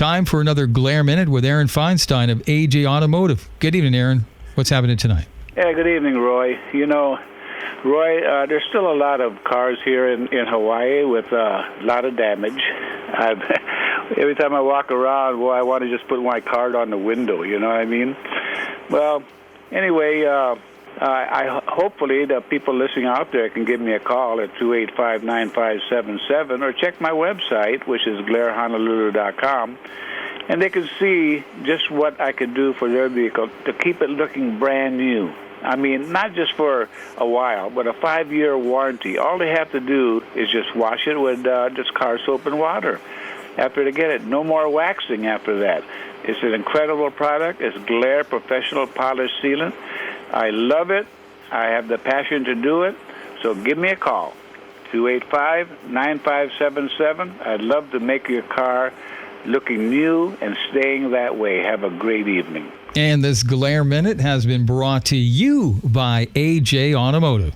Time for another Glare Minute with Aaron Feinstein of AJ Automotive. Good evening, Aaron. What's happening tonight? Yeah, good evening, Roy. You know, Roy, there's still a lot of cars here in Hawaii with a lot of damage. Every time I walk around, I want to just put my card on the window, you know what I mean? Well, anyway, hopefully the people listening out there can give me a call at 285-9577 or check my website, which is glarehonolulu.com, and they can see just what I could do for their vehicle to keep it looking brand new. I mean, not just for a while, but a 5-year warranty. All they have to do is just wash it with just car soap and water after they get it. No more waxing after that. It's an incredible product. It's Glare Professional Polish Sealant. I love it. I have the passion to do it. So give me a call, 285-9577. I'd love to make your car looking new and staying that way. Have a great evening. And this Glare Minute has been brought to you by AJ Automotive.